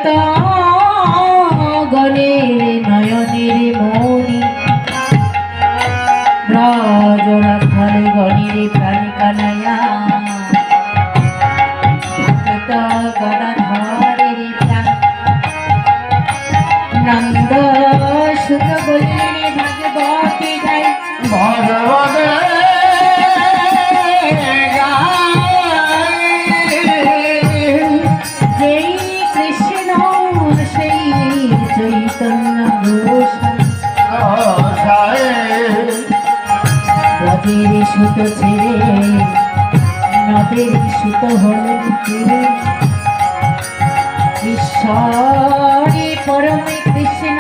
কত গণে নয়নের মনি ব্রজরাধরে গণের প্রাণী কানাইয়া কত গণধরের প্রাণ নন্দ সুত বলিরে ভাগবতী গাই ভগবত ব্রজের সুত ছেড়ে নদের সুত হলেন ঈশ্বরে পরমে কৃষ্ণ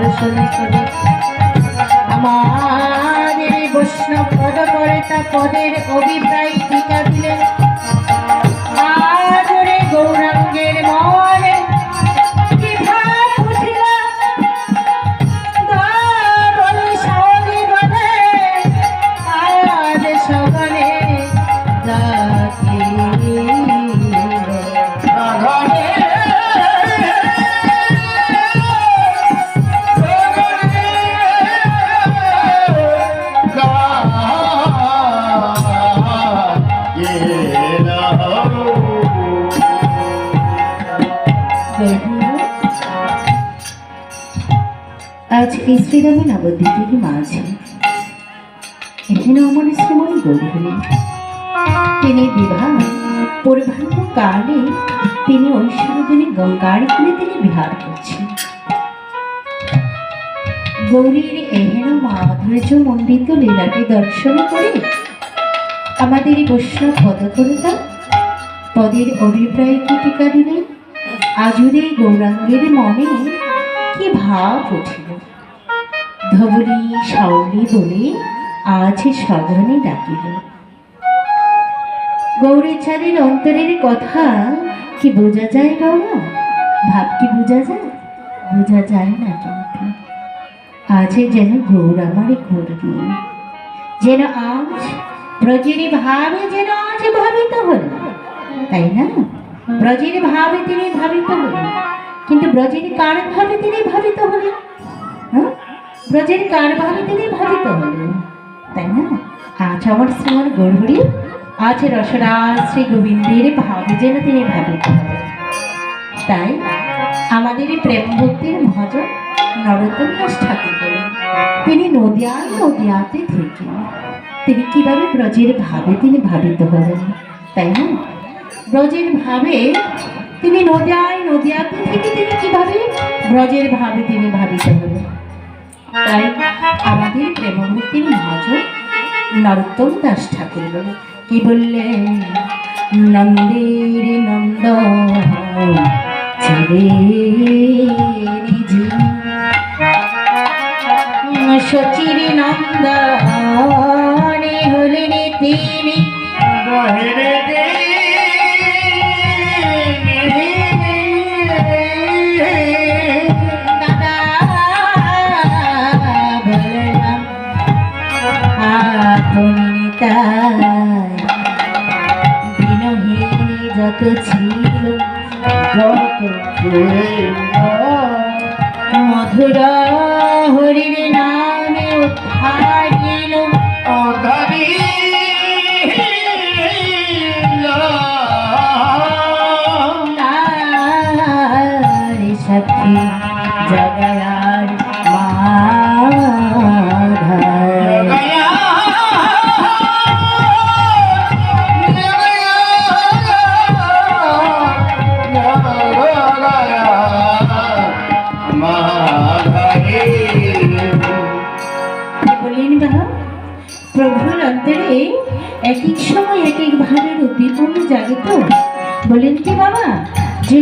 দর্শন করে আমাদের বৈষ্ণব পদ কর্তা পদের অভিপ্রায় টিকা দিলেন আদরে গৌরাঙ্গের মনে কি ভাব উঠিল বলে সঙ্গে বলে আজ সগনে রাখি আজ এই শ্রীরামের নবদ্বীপের মাঝে এখানে আমার শ্রীমণি গৌরী তিনি বিবাহ পরিভান্ত কালে তিনি ঐশ্বর্যজনী গঙ্গার কুলে তিনি বিহার করছেন। গৌরীর এহেন মাধুর্য মণ্ডিত লীলাটি দর্শন করে আমাদের বৈষ্ণব পদকর্তা পদের অভিপ্রায় কি টিকা দিলেন আজুরে গৌরাঙ্গের মনে কি ভাব উঠিল ধবলি শাওলি বলে আজ সঘনে ডাকিল। গৌরীচাঁদের অন্তরের কথা কি বোঝা যায় বাবা? ভাব কি বোঝা যায়? বোঝা যায় না কিন্তু আজ যেন গৌর আমার গৌরী যেন আজ ব্রজের ভাবে যেন আজ ভাবিত হল, তাই না? ব্রজের ভাবে তিনি ভাবিত হলেন, কিন্তু ব্রজের কার ভাবে তিনি ভাবিত হলেন? ব্রজের কার ভাবে তিনি ভাবিত হলেন, তাই না? আজ আমার শ্রীমান গৌরহরি আজ রসরাজ শ্রী গোবিন্দের ভাবে যেন তিনি ভাবিত হলেন। তাই আমাদের এই প্রেম ভক্তির মহাজন নরোত্তম দাস ঠাকুর বলেন তিনি নদিয়ায় নদিয়াতে থেকে তিনি কিভাবে ব্রজের ভাবে তিনি ভাবিত হলেন, তাই না? ব্রজের ভাবে তিনি নদিয়ায় নদিয়াতে থেকে তিনি কিভাবে ব্রজের ভাবে তিনি ভাবিত হলেন। তাই আমাদের প্রেমভক্তির মহাজন নরোত্তম দাস ঠাকুর বলেন কি বললেন নন্দের নন্দ ছেড়ে সচির নন্দনে হলেন তিনি দাদা বললাম আপনি দিনহীন যত ছিল মধুর হরির নামে উদ্ধারিল দয়ার মাধার। বললেন বাবা, প্রভুর অন্তরে এক এক সময় এক এক ভাবের উদ্দীপনা জাগে তো। বলেন কি বাবা, যে